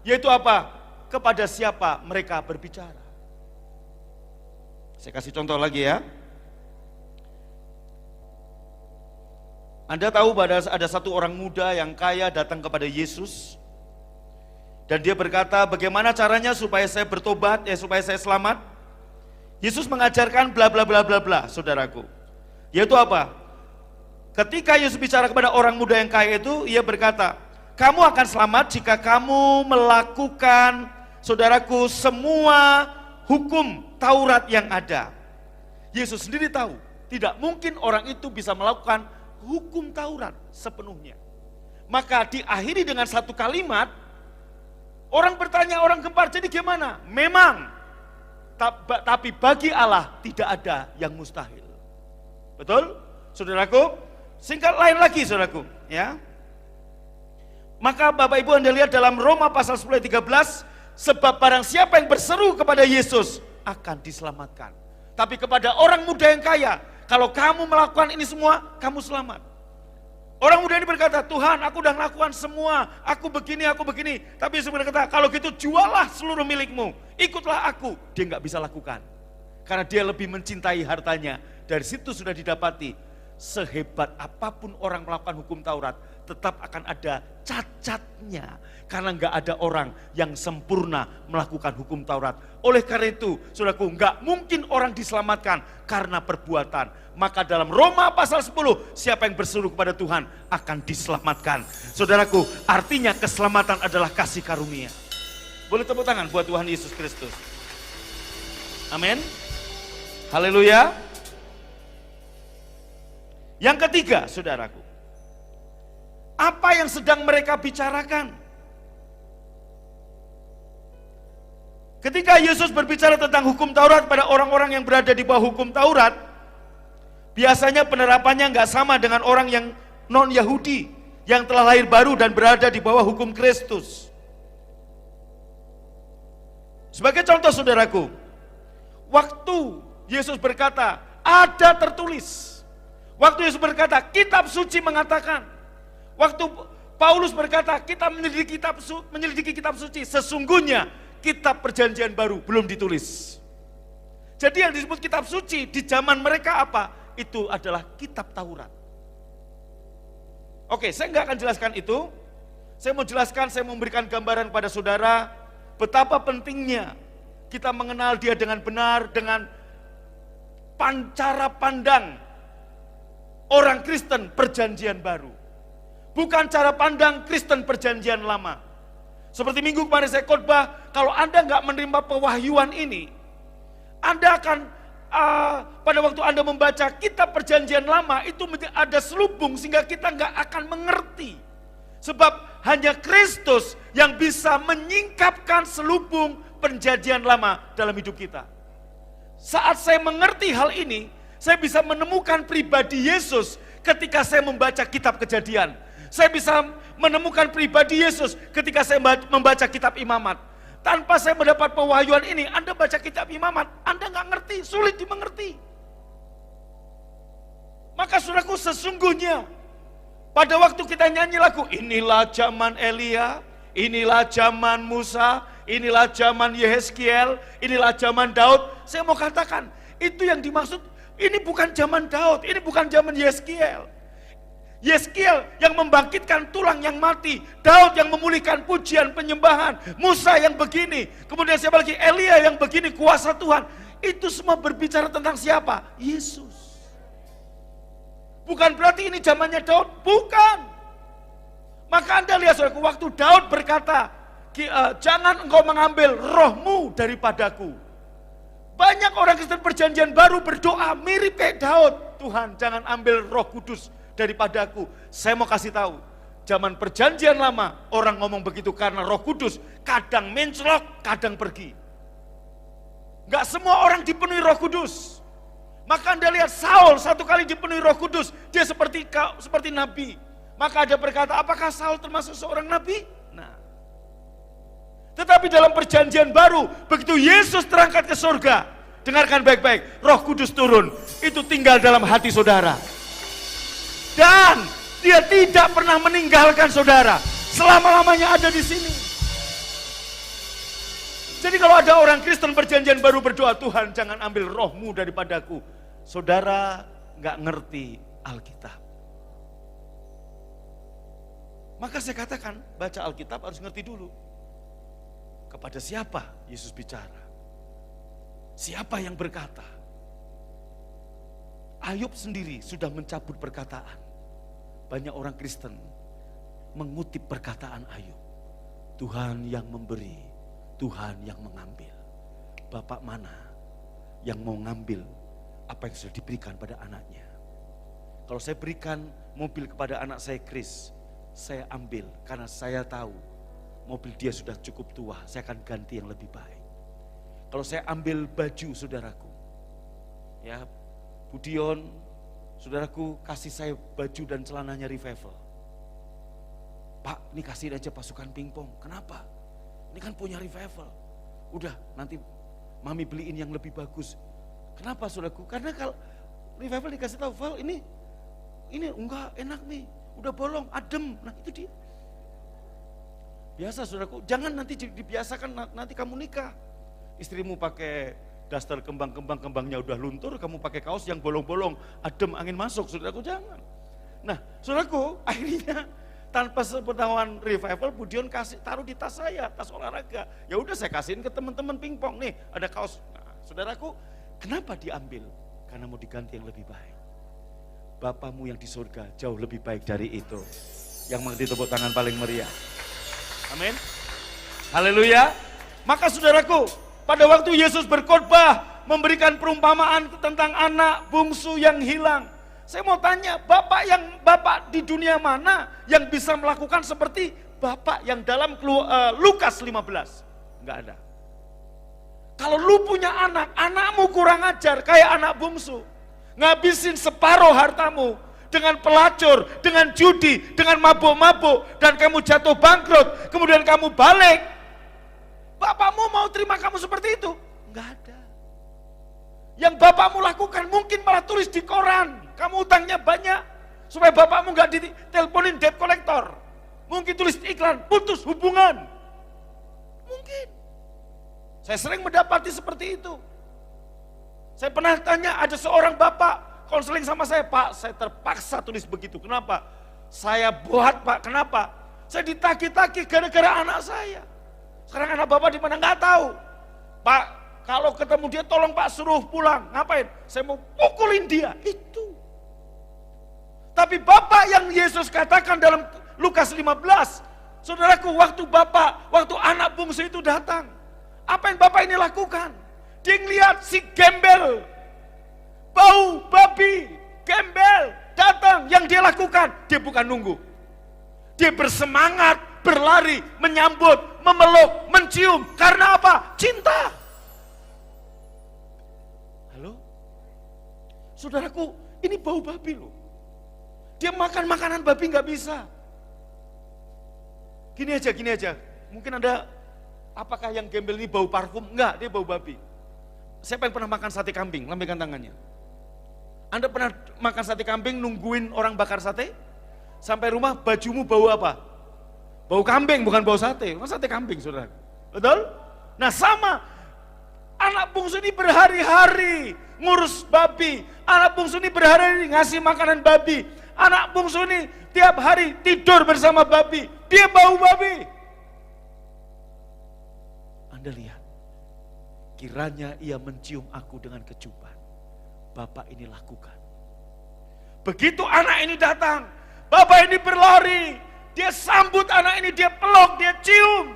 yaitu apa? Kepada siapa mereka berbicara? Saya kasih contoh lagi ya. Anda tahu ada satu orang muda yang kaya datang kepada Yesus. Dan dia berkata, bagaimana caranya supaya saya bertobat, supaya saya selamat? Yesus mengajarkan bla bla bla bla bla, saudaraku. Yaitu apa? Ketika Yesus bicara kepada orang muda yang kaya itu, ia berkata, kamu akan selamat jika kamu melakukan, saudaraku, semua hukum Taurat yang ada. Yesus sendiri tahu, tidak mungkin orang itu bisa melakukan hukum Taurat sepenuhnya. Maka diakhiri dengan satu kalimat, orang bertanya, orang gempar, jadi gimana? Memang, tapi bagi Allah tidak ada yang mustahil. Betul? Saudaraku, singkat lain lagi saudaraku, ya. Maka Bapak Ibu Anda lihat dalam Roma pasal 10 ayat 13, sebab barang siapa yang berseru kepada Yesus akan diselamatkan. Tapi kepada orang muda yang kaya, kalau kamu melakukan ini semua, kamu selamat. Orang muda ini berkata, Tuhan aku udah melakukan semua, aku begini. Tapi Yesus berkata, kalau gitu jualah seluruh milikmu, ikutlah aku. Dia nggak bisa lakukan, karena dia lebih mencintai hartanya. Dari situ sudah didapati, sehebat apapun orang melakukan hukum Taurat, tetap akan ada cacatnya. Karena nggak ada orang yang sempurna melakukan hukum Taurat. Oleh karena itu, saudaraku, nggak mungkin orang diselamatkan karena perbuatan. Maka dalam Roma pasal 10, siapa yang berseru kepada Tuhan akan diselamatkan. Saudaraku, artinya keselamatan adalah kasih karunia. Boleh tepuk tangan buat Tuhan Yesus Kristus. Amin. Haleluya. Yang ketiga, saudaraku, apa yang sedang mereka bicarakan? Ketika Yesus berbicara tentang hukum Taurat pada orang-orang yang berada di bawah hukum Taurat, biasanya penerapannya nggak sama dengan orang yang non-Yahudi, yang telah lahir baru dan berada di bawah hukum Kristus. Sebagai contoh saudaraku, waktu Yesus berkata, ada tertulis. Waktu Yesus berkata, kitab suci mengatakan. Waktu Paulus berkata, kita menyelidiki kitab suci, sesungguhnya kitab perjanjian baru belum ditulis. Jadi yang disebut kitab suci di zaman mereka apa? Itu adalah kitab Taurat. Oke, saya nggak akan jelaskan itu. Saya mau jelaskan, saya memberikan gambaran pada saudara betapa pentingnya kita mengenal dia dengan benar, dengan cara pandang orang Kristen perjanjian baru. Bukan cara pandang Kristen perjanjian lama. Seperti minggu kemarin saya khotbah, kalau Anda nggak menerima pewahyuan ini, Anda akan pada waktu Anda membaca kitab Perjanjian Lama itu ada selubung sehingga kita nggak akan mengerti. Sebab hanya Kristus yang bisa menyingkapkan selubung Perjanjian Lama dalam hidup kita. Saat saya mengerti hal ini, saya bisa menemukan pribadi Yesus ketika saya membaca kitab Kejadian. Saya bisa menemukan pribadi Yesus ketika saya membaca kitab Imamat. Tanpa saya mendapat pewahyuan ini, Anda baca kitab Imamat, Anda nggak ngerti, sulit dimengerti. Maka saudaraku, sesungguhnya pada waktu kita nyanyi lagu, inilah zaman Elia, inilah zaman Musa, inilah zaman Yehezkiel, inilah zaman Daud. Saya mau katakan, itu yang dimaksud, ini bukan zaman Daud, ini bukan zaman Yehezkiel. Yehezkiel yang membangkitkan tulang yang mati, Daud yang memulihkan pujian penyembahan, Musa yang begini, kemudian siapa lagi? Elia yang begini, kuasa Tuhan. Itu semua berbicara tentang siapa? Yesus. Bukan berarti ini zamannya Daud, bukan. Maka Anda lihat saudaraku, waktu Daud berkata, jangan engkau mengambil rohmu daripadaku. Banyak orang Kristen Perjanjian Baru berdoa mirip kayak Daud, Tuhan jangan ambil Roh Kudus daripadaku. Saya mau kasih tahu, zaman Perjanjian Lama orang ngomong begitu karena Roh Kudus kadang menclok, kadang pergi. Enggak semua orang dipenuhi Roh Kudus. Maka Anda lihat Saul satu kali dipenuhi Roh Kudus, dia seperti nabi. Maka ada berkata, apakah Saul termasuk seorang nabi? Nah, tetapi dalam Perjanjian Baru, begitu Yesus terangkat ke surga, dengarkan baik-baik, Roh Kudus turun, itu tinggal dalam hati saudara. Dan dia tidak pernah meninggalkan saudara, selama-lamanya ada di sini. Jadi kalau ada orang Kristen Perjanjian Baru berdoa, Tuhan jangan ambil rohmu daripadaku, saudara gak ngerti Alkitab. Maka saya katakan, baca Alkitab harus ngerti dulu. Kepada siapa Yesus bicara? Siapa yang berkata? Ayub sendiri sudah mencabut perkataan. Banyak orang Kristen mengutip perkataan Ayub. Tuhan yang memberi, Tuhan yang mengambil. Bapak mana yang mau ngambil apa yang sudah diberikan pada anaknya? Kalau saya berikan mobil kepada anak saya Chris, saya ambil karena saya tahu mobil dia sudah cukup tua, saya akan ganti yang lebih baik. Kalau saya ambil baju saudaraku, ya Budion, saudaraku kasih saya baju dan celananya Revival. Pak, ini kasih aja pasukan pingpong. Kenapa? Ini kan punya Revival. Udah, nanti mami beliin yang lebih bagus. Kenapa saudaraku? Karena kalau Revival dikasih tahu, Val ini enggak enak nih, udah bolong, adem. Nah itu dia. Biasa saudaraku, jangan nanti dibiasakan nanti kamu nikah. Istrimu pakai daster kembangnya udah luntur, kamu pakai kaos yang bolong-bolong, adem angin masuk, saudaraku jangan. Nah, saudaraku, akhirnya tanpa sepengetahuan Revival, Budion taruh di tas saya, tas olahraga. Ya udah saya kasihin ke teman-teman pingpong nih, ada kaos. Nah, saudaraku, kenapa diambil? Karena mau diganti yang lebih baik. Bapamu yang di surga jauh lebih baik dari itu. Yang mengerti tepuk tangan paling meriah. Amin. Haleluya. Maka saudaraku, pada waktu Yesus berkhotbah memberikan perumpamaan tentang anak bungsu yang hilang. Saya mau tanya, bapak di dunia mana yang bisa melakukan seperti bapak yang dalam Lukas 15? Enggak ada. Kalau lu punya anak, anakmu kurang ajar kayak anak bungsu, ngabisin separuh hartamu dengan pelacur, dengan judi, dengan mabuk-mabuk, dan kamu jatuh bangkrut, kemudian kamu balik, bapakmu mau terima kamu seperti itu? Enggak ada. Yang bapakmu lakukan mungkin malah tulis di koran, kamu utangnya banyak, supaya bapakmu enggak diteleponin debt collector. Mungkin tulis di iklan, putus hubungan. Mungkin. Saya sering mendapati seperti itu. Saya pernah tanya, ada seorang bapak konseling sama saya, Pak, saya terpaksa tulis begitu. Kenapa? Saya buat, Pak. Kenapa? Saya ditagih-tagih gara-gara anak saya. Sekarang anak bapak di mana nggak tahu. Pak, kalau ketemu dia tolong Pak suruh pulang. Ngapain? Saya mau pukulin dia. Itu. Tapi bapak yang Yesus katakan dalam Lukas 15, saudaraku, waktu anak bungsu itu datang, apa yang bapak ini lakukan? Dia ngeliat si gembel bau babi, gembel datang, yang dia lakukan, dia bukan nunggu. Dia bersemangat, berlari, menyambut, memeluk, mencium. Karena apa? Cinta. Halo? Saudaraku, ini bau babi loh. Dia makan makanan babi nggak bisa. Gini aja. Mungkin Anda, apakah yang gembel ini bau parfum? Enggak, dia bau babi. Siapa yang pernah makan sate kambing? Lambaikan tangannya. Anda pernah makan sate kambing, nungguin orang bakar sate? Sampai rumah bajumu bau apa? Bau kambing, bukan bau sate. Bukan sate kambing, saudara. Betul? Nah sama, anak bungsu ini berhari-hari ngurus babi. Anak bungsu ini berhari-hari ngasih makanan babi. Anak bungsu ini tiap hari tidur bersama babi. Dia bau babi. Anda lihat, kiranya ia mencium aku dengan kecupan. Bapak ini lakukan. Begitu anak ini datang, bapak ini berlari. Dia sambut anak ini, dia peluk, dia cium.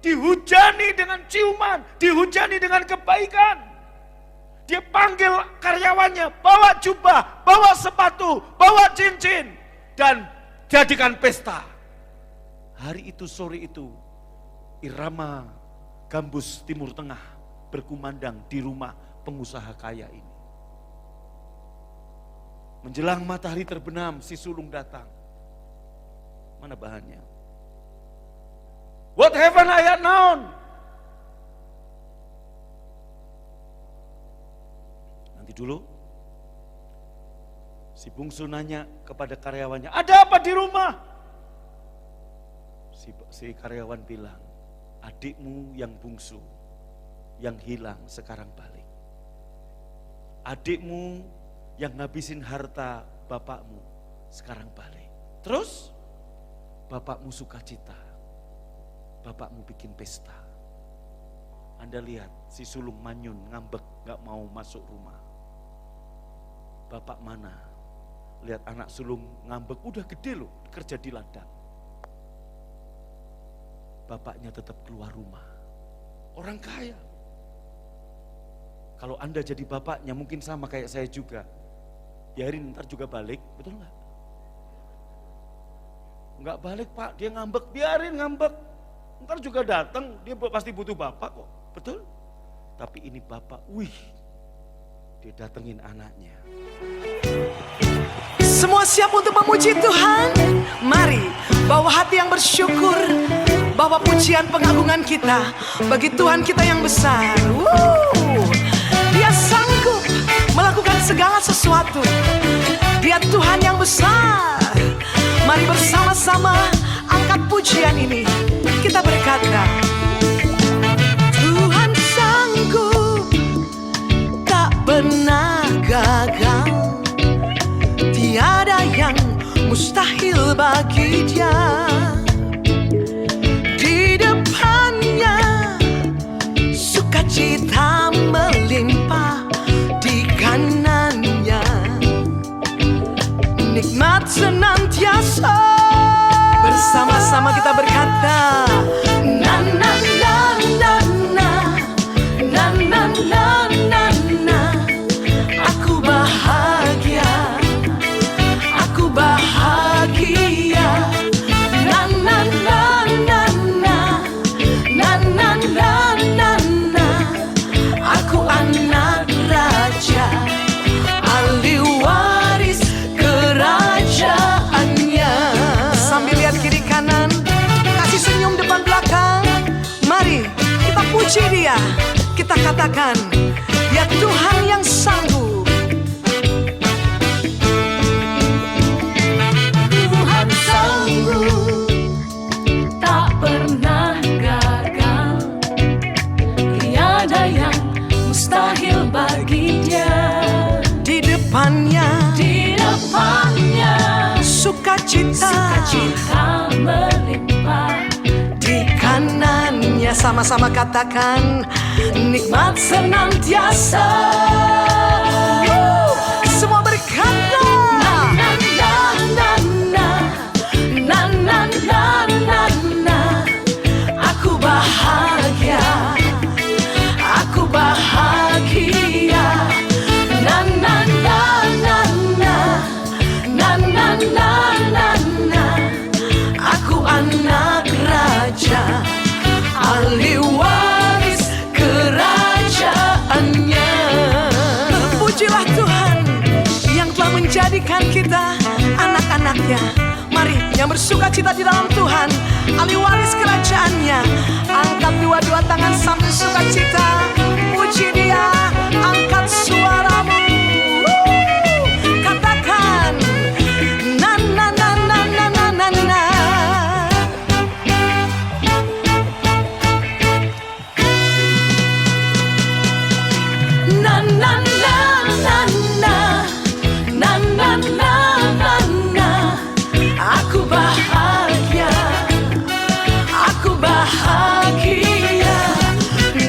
Dihujani dengan ciuman, dihujani dengan kebaikan. Dia panggil karyawannya, bawa jubah, bawa sepatu, bawa cincin. Dan jadikan pesta. Hari itu, sore itu, irama gambus Timur Tengah berkumandang di rumah pengusaha kaya ini. Menjelang matahari terbenam, si sulung datang. Mana bahannya? What haven't I known? Nanti dulu, si bungsu nanya kepada karyawannya, ada apa di rumah? Si karyawan bilang, adikmu yang bungsu, yang hilang sekarang balik. Adikmu yang ngabisin harta bapakmu sekarang balik. Terus bapakmu sukacita, bapakmu bikin pesta. Anda lihat si sulung manyun ngambek gak mau masuk rumah. Bapak mana? Lihat anak sulung ngambek, udah gede loh, kerja di ladang. Bapaknya tetap keluar rumah. Orang kaya. Kalau Anda jadi bapaknya mungkin sama kayak saya juga. Biarin ntar juga balik, betul nggak? Nggak balik Pak, dia ngambek, biarin ngambek. Ntar juga datang, dia pasti butuh bapak kok, betul? Tapi ini bapak, wih, dia datengin anaknya. Semua siap untuk memuji Tuhan? Mari bawa hati yang bersyukur, bawa pujian pengagungan kita bagi Tuhan kita yang besar. Dia sanggup melakukan segala sesuatu. Dia Tuhan yang besar. Mari bersama-sama angkat pujian ini. Kita berkata, Tuhan sanggup, tak pernah gagal. Tiada yang mustahil bagi Dia. Di depannya sukacita melimpah, di kanannya nikmat senantiasa. Bersama-sama kita berkata, na na na na na, na na na na na. Aku bahagia, aku bahagia. Na na na na na, na na na na na. Aku anak raja, ahli waris kerajaannya. Sambil lihat kiri kanan, kasih senyum depan belakang. Mari kita puji Dia, kita katakan, ya Tuhan yang sanggup. Tuhan sanggup, tak pernah gagal. Tiada yang mustahil bagi Dia. Di depannya sukacita melimpah, di kanannya. Sama-sama katakan, nikmat senantiasa. Semua berkata, na na na na, na na na na na. aku bahagia, aku bahagia. Na na dengan kita, anak-anaknya. Mari yang bersuka cita di dalam Tuhan, ahli waris kerajaannya, angkat dua-dua tangan sambil suka cita. Puji Dia, angkat suaramu. Katakan na na na na na na na na. Na na na na na na na na na na. Aku bahagia, aku bahagia.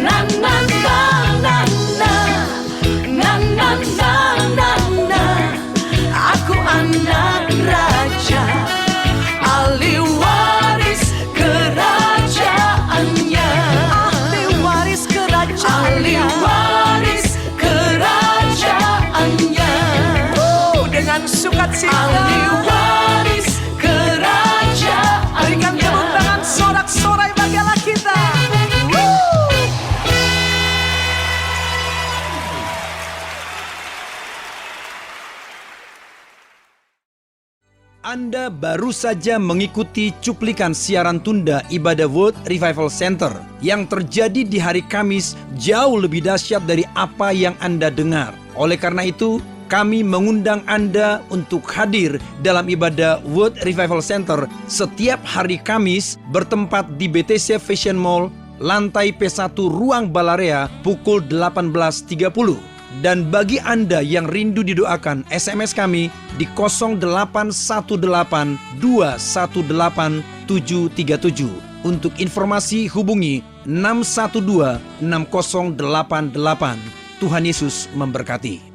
Na na na na na na na na na na. Aku anak raja, ahli waris kerajaannya. Ahli waris Ahli kerajaannya. waris kerajaannya. Dengan sukacita. Ahli waris kerajaannya. Berikan tepuk tangan sorak-sorai bagi Allah kita. Anda baru saja mengikuti cuplikan siaran tunda ibadah World Revival Center yang terjadi di hari Kamis jauh lebih dahsyat dari apa yang Anda dengar. Oleh karena itu, kami mengundang Anda untuk hadir dalam ibadah World Revival Center setiap hari Kamis bertempat di BTC Fashion Mall, lantai P1 Ruang Balarea pukul 18.30. Dan bagi Anda yang rindu didoakan, SMS kami di 0818218737. Untuk informasi hubungi 6126088. Tuhan Yesus memberkati.